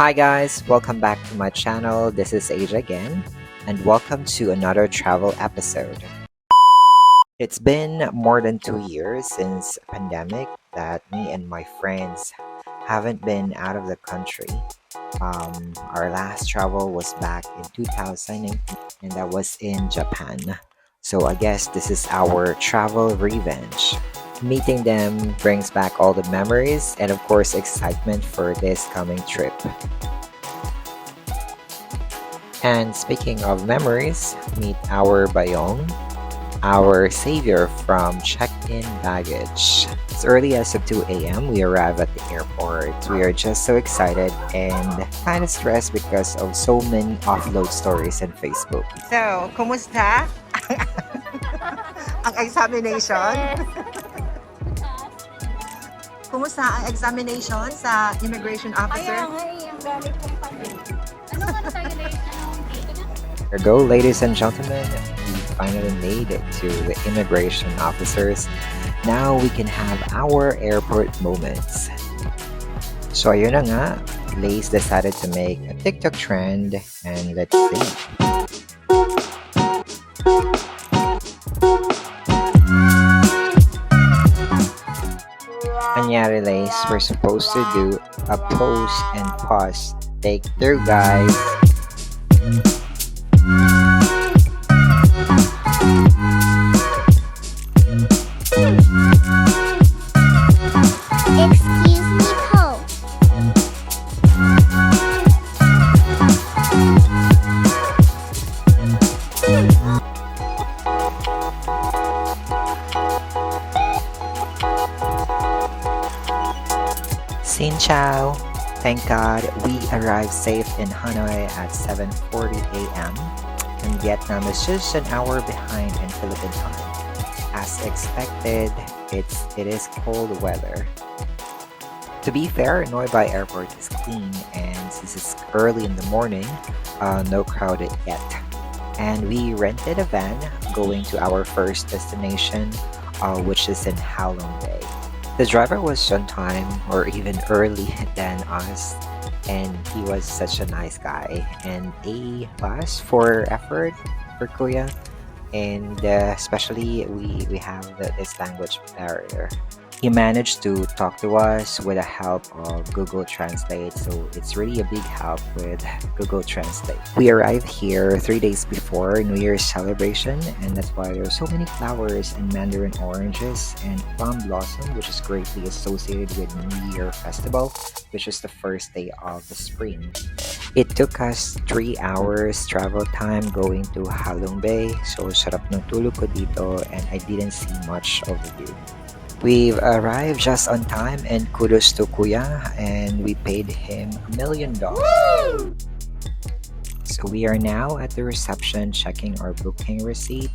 Hi guys, welcome back to my channel. This is Asia again, and welcome to another travel episode. It's been more than 2 years since pandemic that me and my friends haven't been out of the country. Our last travel was back in 2018, and that was in Japan. So I guess this is our travel revenge. Meeting them brings back all the memories and of course excitement for this coming trip. And speaking of memories, meet our Bayong, our savior from check-in baggage. As early as of 2 a.m., we arrive at the airport. We are just so excited and kind of stressed because of so many offload stories in Facebook. So, kumusta? Ang examination? Kumusta ang examination sa immigration officer? Kaya nga ang galit kong pansin. Ano nga tayo na dito na? There go, ladies and gentlemen. We finally made it to the immigration officers. Now we can have our airport moments. So ayun na nga, Lace decided to make a TikTok trend and let's see. Anyari Lace, we're supposed to do a pose and pause. Take through guys. Excuse me, Poe. Xin chào! Thank God we arrived safe in Hanoi at 7:40 a.m. and Vietnam is just an hour behind in Philippine time. As expected, it is cold weather. To be fair, Noi Bai Airport is clean and since it's early in the morning, no crowded yet. And we rented a van going to our first destination, which is in Halong Bay. The driver was on time or even early than us, and he was such a nice guy and A plus for effort for Kuya. And especially we have this language barrier. He managed to talk to us with the help of Google Translate, so it's really a big help with Google Translate. We arrived here 3 days before New Year's celebration, and that's why there's so many flowers and mandarin oranges and plum blossom, which is greatly associated with New Year festival, which is the first day of the spring. It took us 3 hours travel time going to Halong Bay, so sarap ng tulog ko dito and I didn't see much of the view. We've arrived just on time and kudos to Kuya and we paid him $1 million. So we are now at the reception checking our booking receipt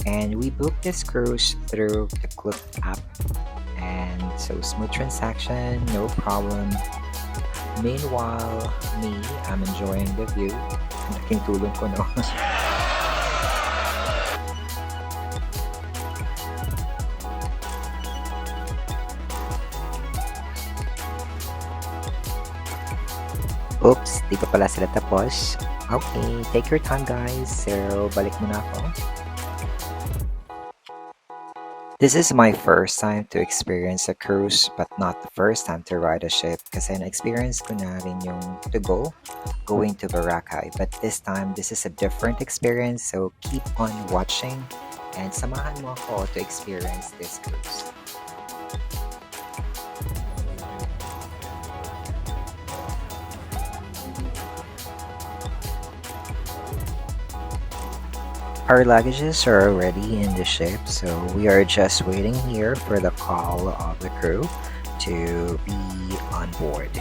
and we booked this cruise through the Klook app. And so smooth transaction, no problem. Meanwhile, I'm enjoying the view. Laking tulong ko, no? Oops, di pa pala sila tapos. Okay, take your time guys. So, balik muna ako. This is my first time to experience a cruise but not the first time to ride a ship kasi na-experience ko na rin yung to go going to Boracay. But this time, this is a different experience so keep on watching and samahan mo ako to experience this cruise. Our luggages are already in the ship, so we are just waiting here for the call of the crew to be on board.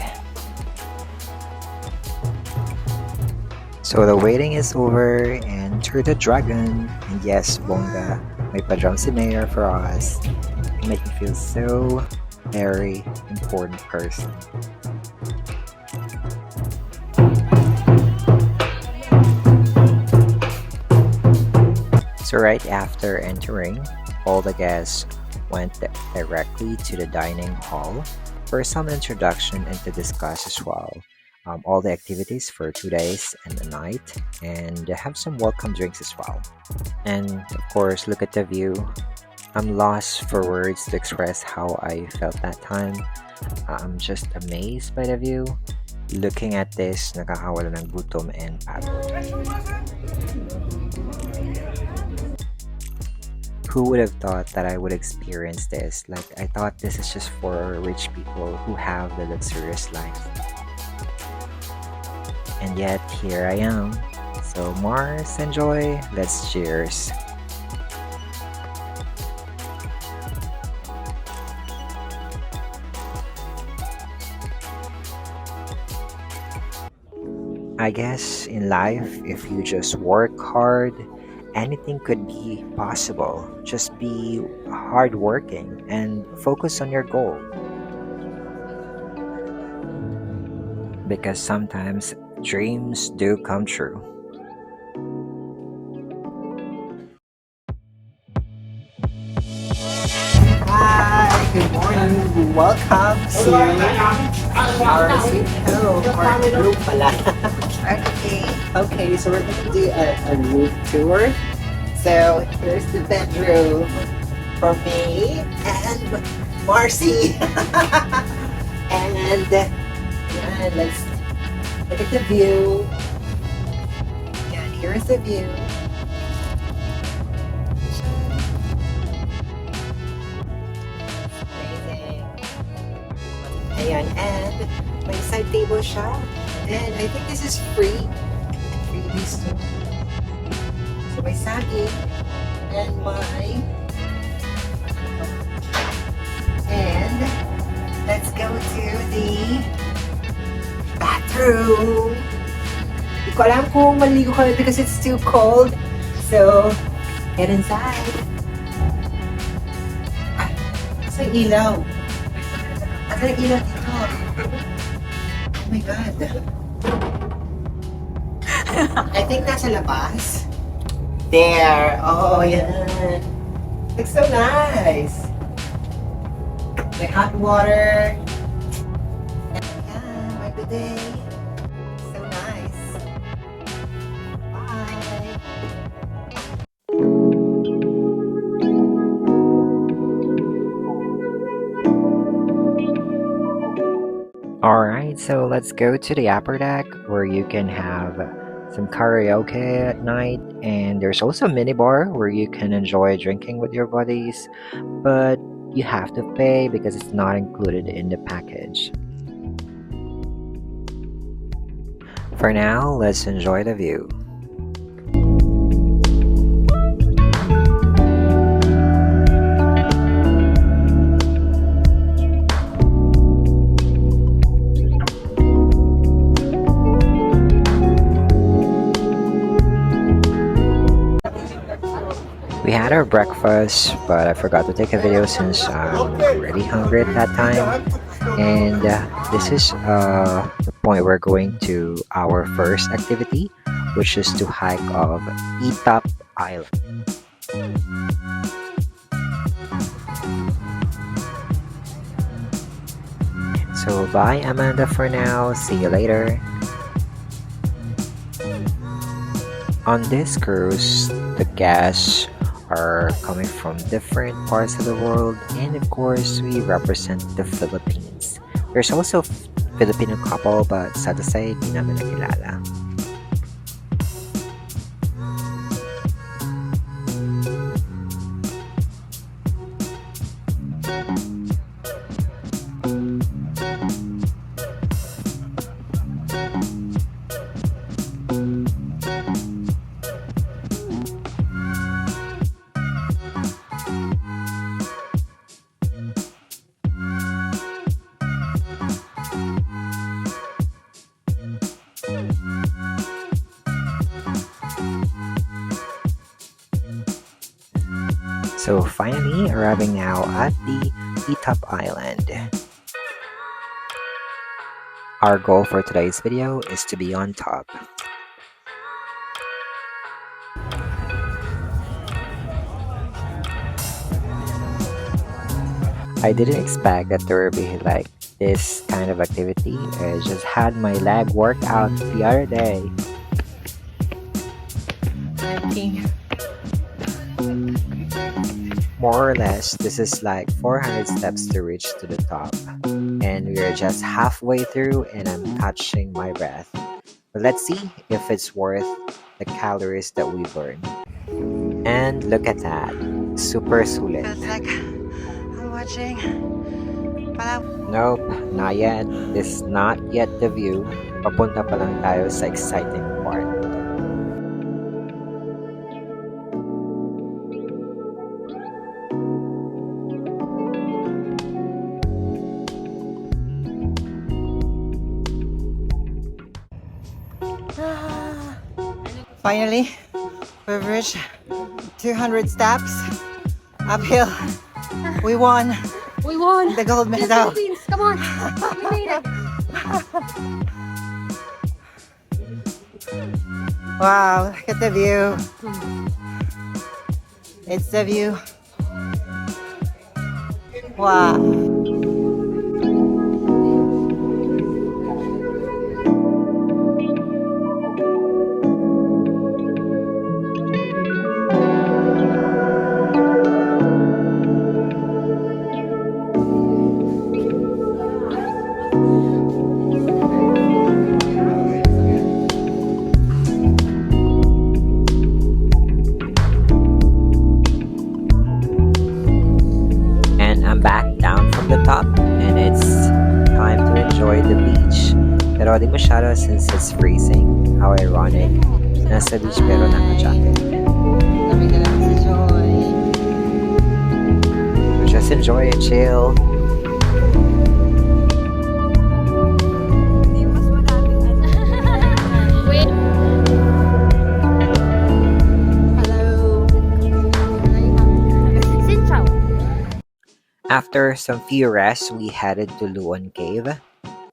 So the waiting is over, enter the dragon, and yes, Bonga, may pa-drum si Mayor for us. You make me feel so very important person. So right after entering, all the guests went directly to the dining hall for some introduction and to discuss as well all the activities for 2 days and a night, and have some welcome drinks as well. And of course, look at the view. I'm lost for words to express how I felt that time. I'm just amazed by the view. Looking at this, nakakawala ng gutom and pagod. Who would have thought that I would experience this? Like, I thought this is just for rich people who have the luxurious life. And yet, here I am. So, Mars, enjoy. Let's cheers. I guess in life, if you just work hard, anything could be possible. Just be hardworking and focus on your goal. Because sometimes dreams do come true. Hi, good morning. Welcome to our sweet home or group pala. Okay, so we're going to do a room tour. So here's the bedroom for me and Marcy. And let's look at the view. And here's the view. Amazing. Ayan, and may side table siya. And I think this is free. Freebies too. So my saging and and let's go to the bathroom. Hindi ko alam kung maligo ko because it's too cold. So, get inside. Asa yung ilaw? Asa yung ilaw dito? Oh my God. I think nasa labas. There. Oh, yan. Looks so nice. May hot water. Ayan, my bidet. So nice. Bye. Alright, so let's go to the upper deck where you can have some karaoke at night, and there's also a minibar where you can enjoy drinking with your buddies, but you have to pay because it's not included in the package. For now, let's enjoy the view. We had our breakfast, but I forgot to take a video since I'm really hungry at that time. And this is the point we're going to our first activity, which is to hike of Titop Island. So bye Amanda for now, see you later. On this cruise, the guests are coming from different parts of the world, and of course we represent the Philippines. There's also a Filipino couple, but sad to say, di namin nakilala. So finally, arriving now at the Titop Island. Our goal for today's video is to be on top. I didn't expect that there would be like this kind of activity. I just had my leg workout the other day. More or less, this is like 400 steps to reach to the top. And we are just halfway through and I'm catching my breath. But let's see if it's worth the calories that we burn. And look at that. Super sulit. Feels like I'm watching Nope, not yet. This is not yet the view. Papunta pa lang tayo sa exciting part. Finally, we've reached 200 steps uphill. We won We won! the gold medal. Philippines, come on! We made it! Wow, look at the view. It's the view. Wow. And I'm back down from the top and it's time to enjoy the beach. Pero di masyado since it's freezing. How ironic. Nasa beach pero naka-jacket. Lamig na lang si Joy. Just enjoy it, chill. Wait! Xin chào! After some few rests, we headed to Luon Cave.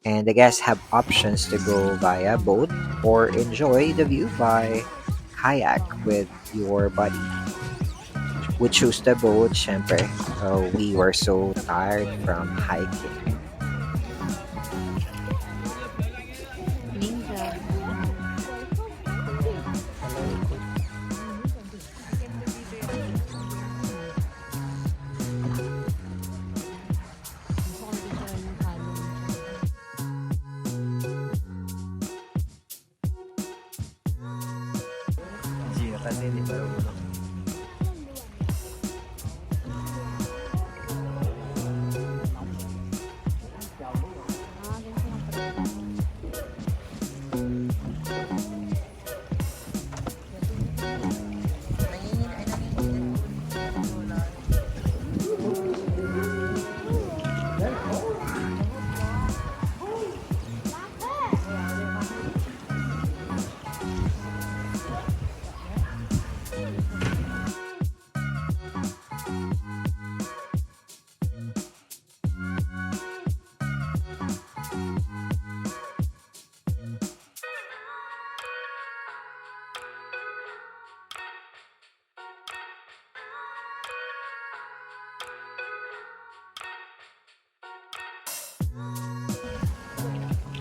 And the guests have options to go via boat or enjoy the view by kayak with your buddy. We chose the boat, syempre. We were so tired from hiking.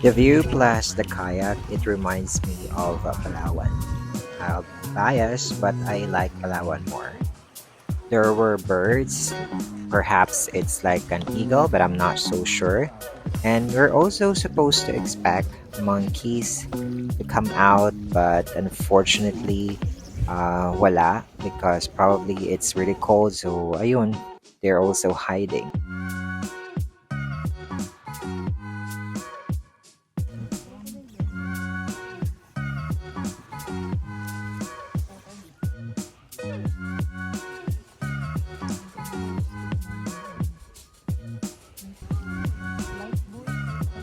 The view plus the kayak, it reminds me of Palawan. I'll be biased, but I like Palawan more. There were birds. Perhaps it's like an eagle, but I'm not so sure. And we're also supposed to expect monkeys to come out, but unfortunately, wala because probably it's really cold. So ayun, they're also hiding.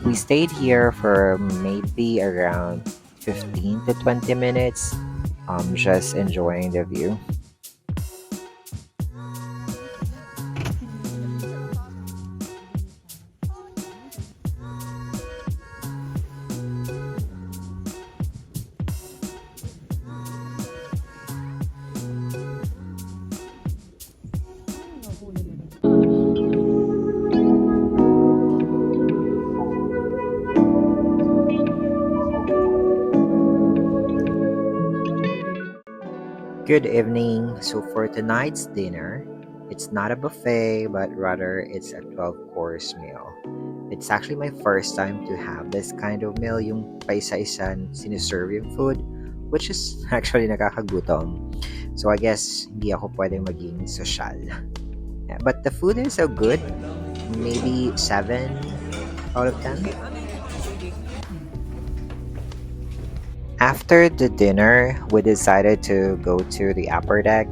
We stayed here for maybe around 15 to 20 minutes, just enjoying the view. Good evening. So for tonight's dinner, it's not a buffet, but rather it's a 12-course meal. It's actually my first time to have this kind of meal, yung paisa-isan siniserve yung food, which is actually nakakagutom. So I guess hindi ako pwedeng maging sosyal. Yeah, but the food is so good, maybe 7 out of 10. After the dinner, we decided to go to the upper deck,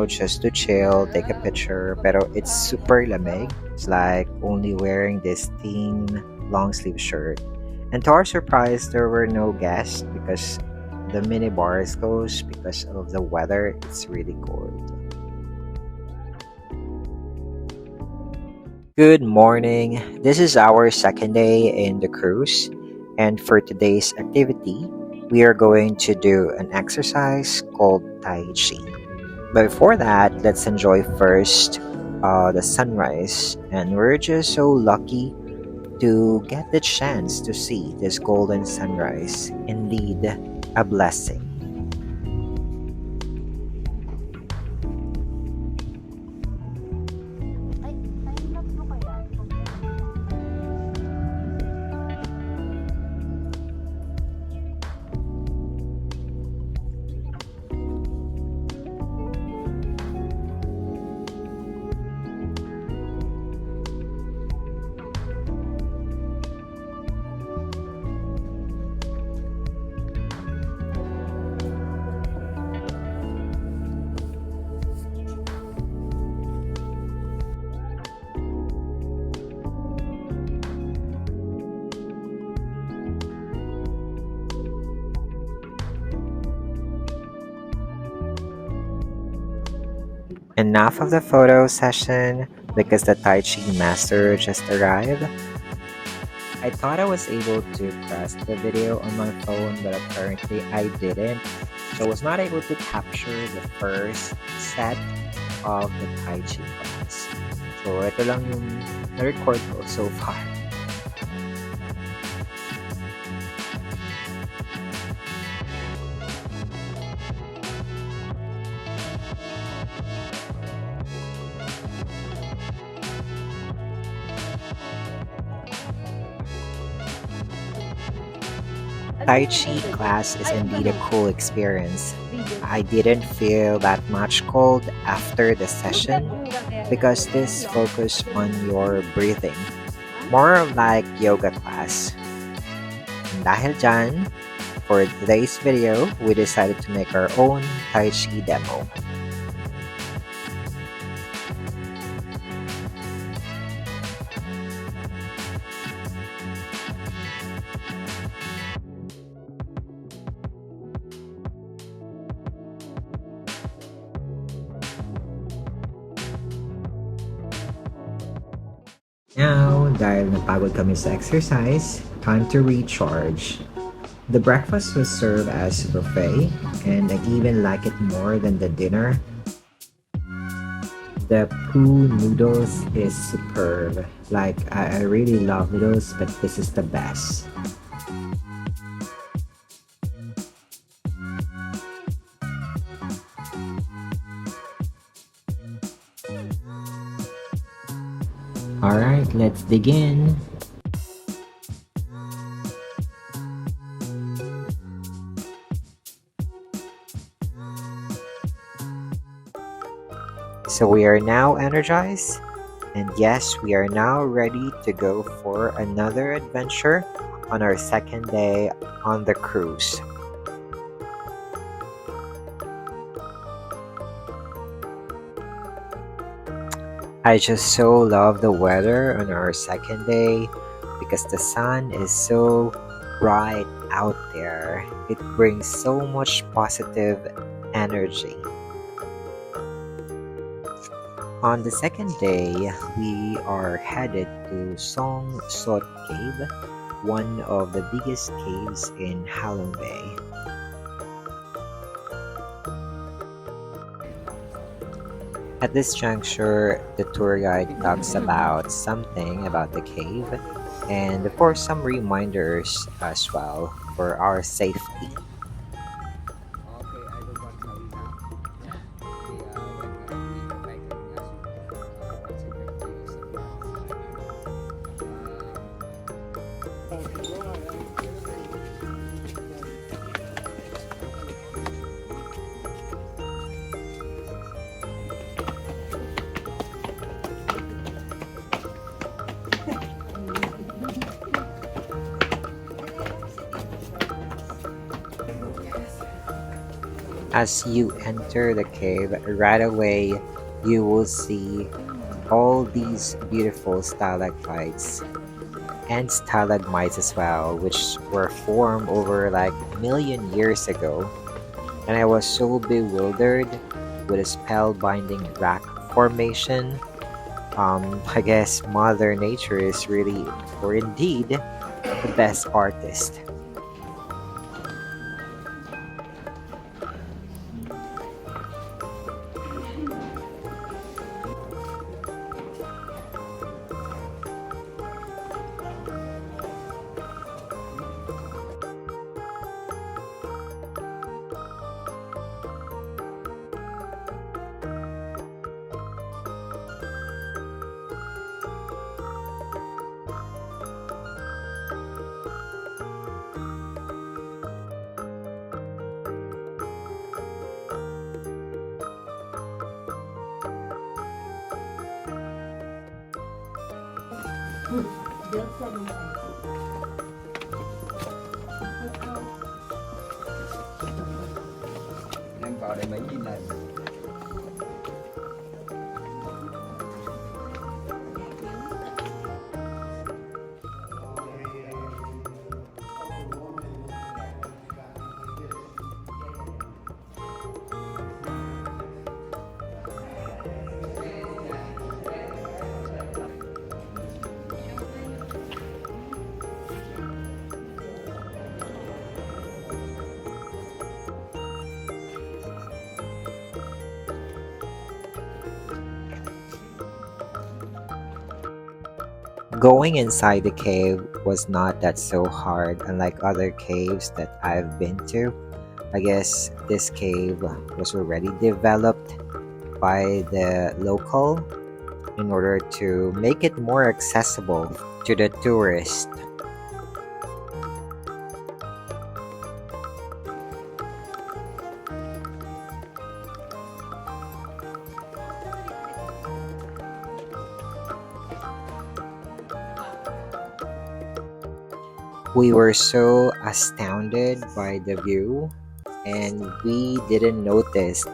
just to chill, take a picture. Pero it's super lamig. It's like only wearing this thin long sleeve shirt. And to our surprise, there were no guests because the mini bar is closed because of the weather. It's really cold. Good morning. This is our second day in the cruise, and for today's activity, we are going to do an exercise called Tai Chi. But before that, let's enjoy first the sunrise, and we're just so lucky to get the chance to see this golden sunrise. Indeed, a blessing. Ay, time lapse mo kaya? Enough of the photo session because the Tai Chi master just arrived. I thought I was able to press the video on my phone, but apparently I didn't. So I was not able to capture the first set of the Tai Chi class. So ito lang yung na-record ko so far. Tai Chi class is indeed a cool experience. I didn't feel that much cold after the session because this focused on your breathing. More like yoga class. And dahil dyan, for today's video, we decided to make our own Tai Chi demo. Now, dahil napagod kami sa exercise, time to recharge. The breakfast was served as a buffet, and I even like it more than the dinner. The poo noodles is superb. Like, I really love noodles, but this is the best. Alright, let's dig in. So we are now energized, and yes, we are now ready to go for another adventure on our second day on the cruise. I just so love the weather on our second day because the sun is so bright out there. It brings so much positive energy. On the second day, we are headed to Song Sot Cave, one of the biggest caves in Halong Bay. At this juncture, the tour guide talks about something about the cave and of course some reminders as well for our safety. As you enter the cave, right away you will see all these beautiful stalactites and stalagmites as well, which were formed over like a million years ago. And I was so bewildered with a spellbinding rock formation. I guess Mother Nature is really, or indeed, the best artist. Em vào đây mấy nghìn lần. Going inside the cave was not that so hard, unlike other caves that I've been to. I guess this cave was already developed by the local in order to make it more accessible to the tourist. We were so astounded by the view, and we didn't notice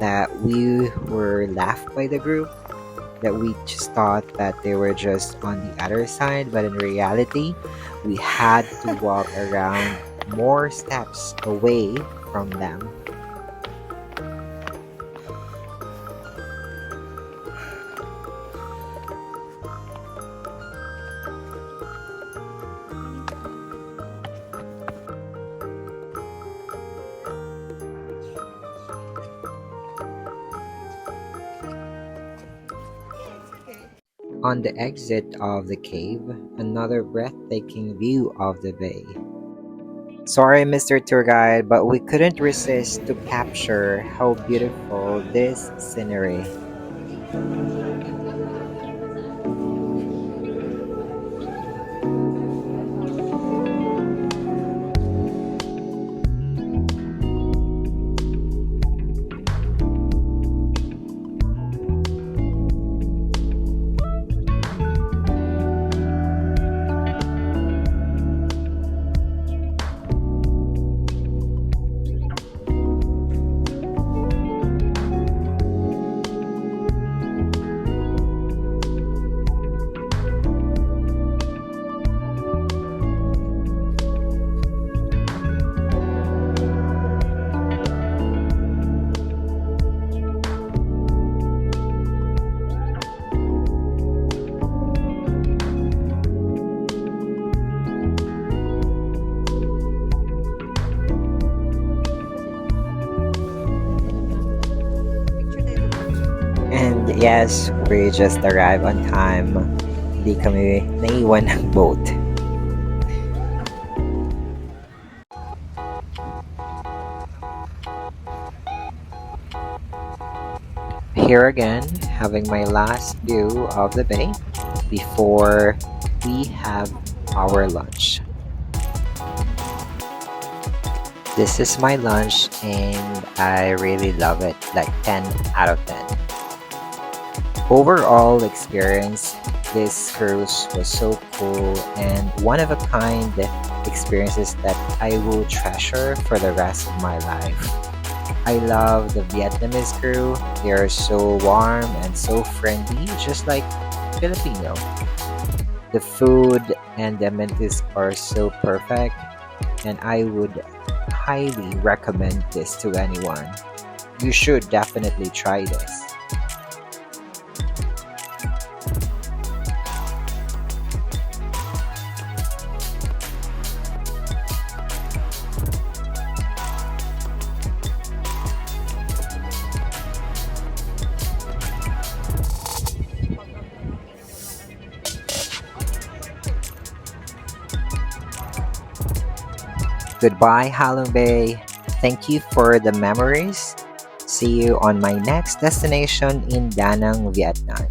that we were laughed by the group, that we just thought that they were just on the other side, but in reality, we had to walk around more steps away from them. On the exit of the cave, another breathtaking view of the bay. Sorry, Mr. Tour Guide, but we couldn't resist to capture how beautiful this scenery. And yes, we just arrived on time. Di kami naiwan ng boat. Here again, having my last view of the bay before we have our lunch. This is my lunch and I really love it, like 10 out of 10. Overall experience, this cruise was so cool and one of a kind experiences that I will treasure for the rest of my life. I love the Vietnamese crew. They are so warm and so friendly, just like Filipino. The food and the amenities are so perfect, and I would highly recommend this to anyone. You should definitely try this. Goodbye, Halong Bay. Thank you for the memories. See you on my next destination in Da Nang, Vietnam.